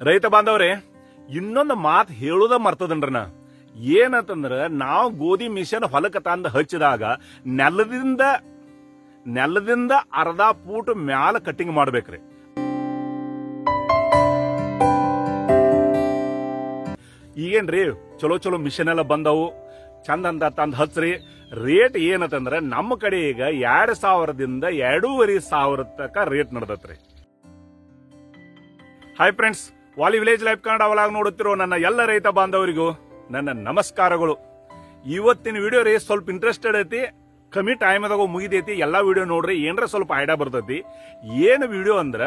ರೈತ ಬಾಂಧವ್ರೆ, ಇನ್ನೊಂದು ಮಾತು ಹೇಳುದ ಮರ್ತದನ್ರನ. ಏನಂತಂದ್ರ ನಾವು ಗೋಧಿ ಮಿಷನ್ ಹೊಲಕ್ಕೆ ತಂದು ಹಚ್ಚಿದಾಗ ನೆಲದಿಂದ ಅರ್ಧ ಫೂಟ್ ಮ್ಯಾಲ ಕಟ್ಟಿಂಗ್ ಮಾಡ್ಬೇಕ್ರಿ. ಈಗೇನ್ರಿ ಚಲೋ ಮಿಷನ್ ಎಲ್ಲ ಬಂದವು, ಚಂದ ಅಂತ ತಂದು ಹಚ್ಚ್ರಿ. ರೇಟ್ ಏನಂತಂದ್ರ ನಮ್ಮ ಕಡೆ ಈಗ 2,000ದಿಂದ 2,500 ತನಕ ರೇಟ್ ನಡೆದತ್ರಿ. ಹಾಯ್ ಫ್ರೆಂಡ್ಸ್, ವಾಲಿ ವಿಲೇಜ್ ಲೈಫ್ ಕನ್ನಡ ವ್ಲಾಗ್ ನೋಡುತ್ತಿರೋ ನನ್ನ ಎಲ್ಲ ರೈತ ಬಾಂಧವರಿಗೂ ನನ್ನ ನಮಸ್ಕಾರಗಳು. ಇವತ್ತಿನ ವಿಡಿಯೋ ರೀ ಸ್ವಲ್ಪ ಇಂಟ್ರೆಸ್ಟೆಡ್ ಐತಿ, ಕಮ್ಮಿ ಟೈಮ್ದಾಗ ಮುಗಿದೈತಿ. ಎಲ್ಲಾ ವಿಡಿಯೋ ನೋಡ್ರಿ, ಏನ್ರ ಸ್ವಲ್ಪ ಐಡಿಯಾ ಬರ್ತೈತಿ. ಏನು ವಿಡಿಯೋ ಅಂದ್ರ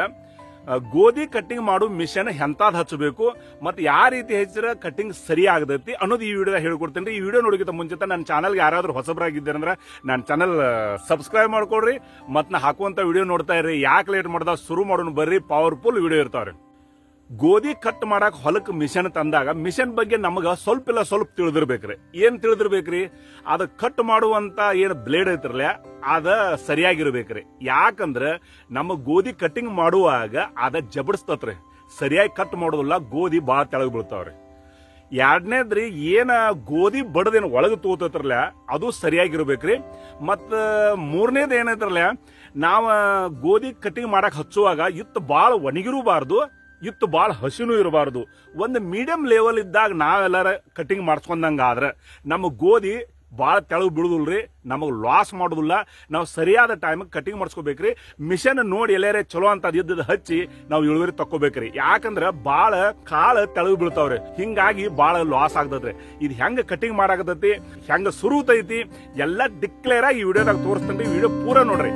ಗೋಧಿ ಕಟ್ಟಿಂಗ್ ಮಾಡೋ ಮಿಷನ್ ಎಂತಾದ್ ಹಚ್ಚಬೇಕು ಮತ್ತೆ ಯಾವ ರೀತಿ ಹಚ್ಚಿರ ಕಟ್ಟಿಂಗ್ ಸರಿ ಆಗದೈತಿ ಅನ್ನೋದು ಈ ವಿಡಿಯೋದಾಗ ಹೇಳ್ಕೊಡ್ತೇನೆ. ಈ ವಿಡಿಯೋ ನೋಡೋಕ್ಕಿಂತ ಮುಂಚೆ ನನ್ನ ಚಾನಲ್ಗೆ ಯಾರಾದ್ರೂ ಹೊಸಬರಾಗಿದ್ದೀರಂದ್ರ ನನ್ನ ಚಾನಲ್ ಸಬ್ಸ್ಕ್ರೈಬ್ ಮಾಡ್ಕೊಡ್ರಿ. ಮತ್ ನಾ ಹಾಕುವಂತ ವಿಡಿಯೋ ನೋಡ್ತಾ ಇರ್ರಿ. ಯಾಕೆ ಲೇಟ್ ಮಾಡ್ದ, ಶುರು ಮಾಡೋಣ ಬರ್ರಿ. ಪವರ್ಫುಲ್ ವಿಡಿಯೋ ಇರ್ತಾವ್ರಿ. ಗೋಧಿ ಕಟ್ ಮಾಡಕ್ ಹೊಲಕ್ ಮಿಷನ್ ತಂದಾಗ ಮಿಷನ್ ಬಗ್ಗೆ ನಮಗ ಸ್ವಲ್ಪ ತಿಳಿದಿರ್ಬೇಕ್ರಿ. ಏನ್ ತಿಳಿದಿರ್ಬೇಕ್ರಿ? ಅದ ಕಟ್ ಮಾಡುವಂತ ಏನ್ ಬ್ಲೇಡ್ ಐತ್ರಲ್ಲ ಅದ ಸರಿಯಾಗಿರ್ಬೇಕ್ರಿ. ಯಾಕಂದ್ರ ನಮ್ಮ ಗೋಧಿ ಕಟ್ಟಿಂಗ್ ಮಾಡುವಾಗ ಅದ ಜಬಡಿಸ್ತತ್ರಿ, ಸರಿಯಾಗಿ ಕಟ್ ಮಾಡೋದಿಲ್ಲ, ಗೋಧಿ ಬಾಳ ತೆಳಗ್ ಬೀಳ್ತಾವ್ರಿ. ಎರಡನೇದ್ರಿ, ಏನ ಗೋಧಿ ಬಡದೇನ್ ಒಳಗ ತೋತತ್ರಲ್ಲ ಅದು ಸರಿಯಾಗಿರ್ಬೇಕ್ರಿ. ಮತ್ತ ಮೂರನೇದ್ ಏನೈತ್ರಲ್ಲ, ನಾವ ಗೋಧಿ ಕಟ್ಟಿಂಗ್ ಮಾಡಕ್ ಹಚ್ಚುವಾಗ ಇತ್ತು ಬಾಳ ಒಣಗಿರಬಾರ್ದು, ಇತ್ತು ಬಾಳ ಹಸಿನೂ ಇರಬಾರ್ದು. ಒಂದು ಮೀಡಿಯಂ ಲೆವೆಲ್ ಇದ್ದಾಗ ನಾವೆಲ್ಲಾರ ಕಟ್ಟಿಂಗ್ ಮಾಡಿಸ್ಕೊಂಡಂಗ ಆದ್ರ ನಮ್ಮ ಗೋಧಿ ಬಾಳ ತೆಳಗ್ ಬೀಳುದಿಲ್ರಿ, ನಮಗ್ ಲಾಸ್ ಮಾಡುದಿಲ್ಲ. ನಾವು ಸರಿಯಾದ ಟೈಮ್ ಕಟ್ಟಿಂಗ್ ಮಾಡಿಸ್ಕೋಬೇಕ್ರಿ. ಮಿಷನ್ ನೋಡಿ ಎಲ್ಲಾರೆ ಚಲೋ ಅಂತ ಇದ್ದದ ಹಚ್ಚಿ ನಾವು ಇಳುವರಿ ತಕ್ಕೋಬೇಕ್ರಿ. ಯಾಕಂದ್ರ ಬಾಳ ಕಾಳ ತೆಳಗ್ ಬೀಳ್ತಾವ್ರಿ, ಹಿಂಗಾಗಿ ಬಾಳ ಲಾಸ್ ಆಗ್ತದ್ರಿ. ಇದು ಹೆಂಗ ಕಟ್ಟಿಂಗ್ ಮಾಡಾಕತೈತಿ, ಹೆಂಗ ಸುರುತೈತಿ ಎಲ್ಲ ಡಿಕ್ಲೇರ್ ಆಗಿ ಈ ವಿಡಿಯೋದಾಗ ತೋರಿಸ್ತೇನ್ರಿ. ವಿಡಿಯೋ ಪೂರ ನೋಡ್ರಿ.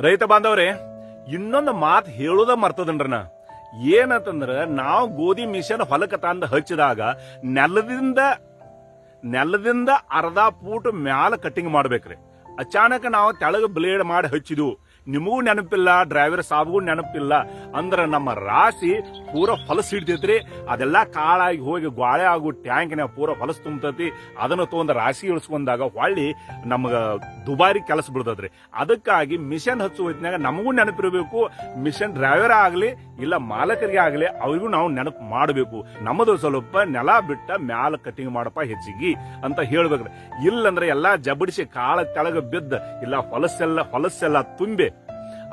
ರೈತ ಬಾಂಧವ್ರೆ, ಇನ್ನೊಂದು ಮಾತು ಹೇಳೋದ ಮರ್ತದನ್ರಿ ನಾ. ಏನಂತಂದ್ರ ನಾವು ಗೋಧಿ ಮಿಷನ್ ಹೊಲಕ್ಕೆ ತಂದು ಹಚ್ಚಿದಾಗ ನೆಲದಿಂದ ಅರ್ಧ ಫೂಟ್ ಮ್ಯಾಲ ಕಟ್ಟಿಂಗ್ ಮಾಡ್ಬೇಕ್ರಿ. ಅಚಾನಕ್ ನಾವು ತೆಳಗ ಬ್ಲೇಡ್ ಮಾಡಿ ಹಚ್ಚಿದ್ವು, ನಿಮಗೂ ನೆನಪಿಲ್ಲ, ಡ್ರೈವರ್ ಸಾಬ್ಗೂ ನೆನಪಿಲ್ಲ ಅಂದ್ರ ನಮ್ಮ ರಾಶಿ ಪೂರ ಹೊಲಸ್ ಹಿಡ್ತೈತ್ರಿ. ಅದೆಲ್ಲಾ ಕಾಳಾಗಿ ಹೋಗಿ ಗಾಳೆ ಆಗು ಟ್ಯಾಂಕ್ನ ಪೂರ ಹೊಲಸ್ ತುಂಬತೈತಿ. ಅದನ್ನ ತಗೊಂಡ್ ರಾಶಿ ಇಳಿಸ್ಕೊಂಡಾಗ ಹೊಳ್ಳಿ ನಮಗ ದುಬಾರಿ ಕೆಲಸ ಬಿಡ್ತದ್ರಿ. ಅದಕ್ಕಾಗಿ ಮಿಷನ್ ಹಚ್ಚುವ ಹೊತ್ನ್ಯಾಗ ನಮಗೂ ನೆನಪಿರಬೇಕು, ಮಿಷನ್ ಡ್ರೈವರ್ ಆಗ್ಲಿ ಇಲ್ಲ ಮಾಲಕರಿಗೆ ಆಗ್ಲಿ ಅವ್ರಿಗೂ ನಾವು ನೆನಪು ಮಾಡಬೇಕು. ನಮ್ಮದು ಸ್ವಲ್ಪ ನೆಲ ಬಿಟ್ಟ ಮ್ಯಾಲ ಕಟಿಂಗ್ ಮಾಡಪ್ಪ ಹೆಚ್ಚಿಗಿ ಅಂತ ಹೇಳ್ಬೇಕ್ರಿ. ಇಲ್ಲಂದ್ರೆ ಎಲ್ಲಾ ಜಬಡಿಸಿ ಕಾಳ ತೆಳಗ ಬಿದ್ದ ಇಲ್ಲ ಹೊಲಸೆಲ್ಲ ತುಂಬಿ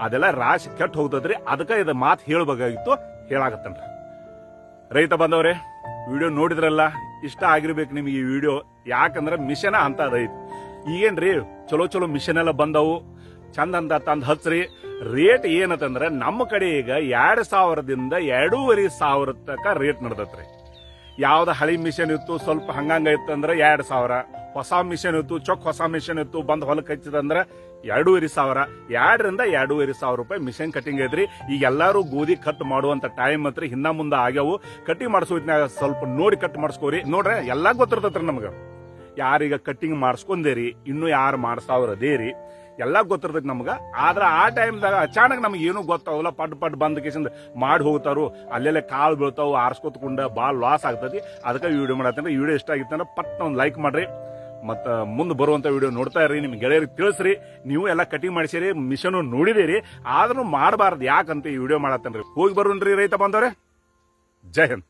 ಅದೆಲ್ಲ ರಾಶಿ ಕೆಟ್ಟ ಹೋಗ್ತದ್ರಿ. ಅದಕ್ಕ ಇದ ಮಾತು ಹೇಳ್ಬೇಕಾಗಿತ್ತು, ಹೇಳಾಕತ್ತನ್ರಿ. ರೈತ ಬಂದವ್ರೆ, ವಿಡಿಯೋ ನೋಡಿದ್ರಲ್ಲ, ಇಷ್ಟ ಆಗಿರ್ಬೇಕು ನಿಮ್ಗೆ ಈ ವಿಡಿಯೋ. ಯಾಕಂದ್ರ ಮಿಷನ್ ಅಂತ ಅದೈತಿ. ಈಗೇನ್ರಿ ಚಲೋ ಮಿಷನ್ ಎಲ್ಲ ಬಂದವು, ಚಂದ ಅಂತ ತಂದ್ ಹಚ್ರಿ. ರೇಟ್ ಏನಂತಂದ್ರ ನಮ್ಮ ಕಡೆ ಈಗ 2000ದಿಂದ 2500 ತನಕ ರೇಟ್ ನಡ್ದತ್ರಿ. ಯಾವ್ದ ಹಳಿ ಮಿಷನ್ ಇತ್ತು ಸ್ವಲ್ಪ ಹಂಗಂಗ ಇತ್ತಂದ್ರ 2000, ಹೊಸ ಮಿಷನ್ ಇತ್ತು ಹೊಸ ಮಿಷನ್ ಇತ್ತು ಬಂದ್ ಹೊಲಕ್ಕೆ ಹಚ್ಚಿದಂದ್ರ 2500, 2ರಿಂದ 2500 ರೂಪಾಯಿ ಮಿಷನ್ ಕಟಿಂಗ್ ಐತ್ರಿ. ಈಗ ಎಲ್ಲಾರು ಗೋಧಿ ಕಟ್ ಮಾಡುವಂತ ಟೈಮ್ ಹತ್ರ ಹಿಂದ ಮುಂದ ಆಗ್ಯಾವು. ಕಟಿಂಗ್ ಮಾಡಿಸೋದ್ನಾಗ ಸ್ವಲ್ಪ ನೋಡಿ ಕಟ್ ಮಾಡಿಸ್ಕೋರಿ. ನೋಡ್ರಿ ಎಲ್ಲಾ ಗೊತ್ತಿರ್ತೈತ್ರಿ ನಮ್ಗ. ಯಾರೀಗ ಕಟ್ಟಿಂಗ್ ಮಾಡಿಸ್ಕೊಂಡೇರಿ, ಇನ್ನು ಯಾರು ಮಾಡ್ಸಾವ್ರದೇರಿ, ಎಲ್ಲಾ ಗೊತ್ತಿರ್ತೈತಿ ನಮ್ಗ. ಆದ್ರ ಆ ಟೈಮ್ದಾಗ ಅಚಾನಕ್ ನಮ್ಗೆ ಏನು ಗೊತ್ತಾವಲ್ಲ, ಪಡ್ ಬಂದ್ ಕೇಸಿಂದ ಮಾಡಿ ಹೋಗ್ತಾರು, ಅಲ್ಲೆಲ್ಲ ಕಾಳು ಬೀಳ್ತಾವು, ಆರ್ಸ್ಕೊತ್ಕೊಂಡ ಬಾಳ್ ಲಾಸ್ ಆಗ್ತತಿ. ಅದಕ್ಕೆ ವಿಡಿಯೋ ಮಾಡತ್ತಂದ್ರೆ ವಿಡಿಯೋ ಇಷ್ಟ ಆಗಿತ್ತಂದ್ರೆ ಪಟ್ಟ ಒಂದು ಲೈಕ್ ಮಾಡ್ರಿ. ಮತ್ತ ಮುಂದೆ ಬರುವಂತ ವಿಡಿಯೋ ನೋಡ್ತಾ ಇರ್ರಿ, ನಿಮ್ ಗೆಳೆಯರಿಗೆ ತಿಳಿಸ್ರಿ. ನೀವು ಎಲ್ಲ ಕಟಿಂಗ್ ಮಾಡಿಸಿರಿ, ಮಿಷನ್ ನೋಡಿದಿರಿ, ಆದ್ರೂ ಮಾಡಬಾರ್ದು ಯಾಕಂತ ಈ ವಿಡಿಯೋ ಮಾಡತ್ತನ್ರಿ. ಹೋಗಿ ಬರೋನ್ರಿ ರೈತ ಬಂದವ್ರೆ. ಜೈ ಹಿಂದ್.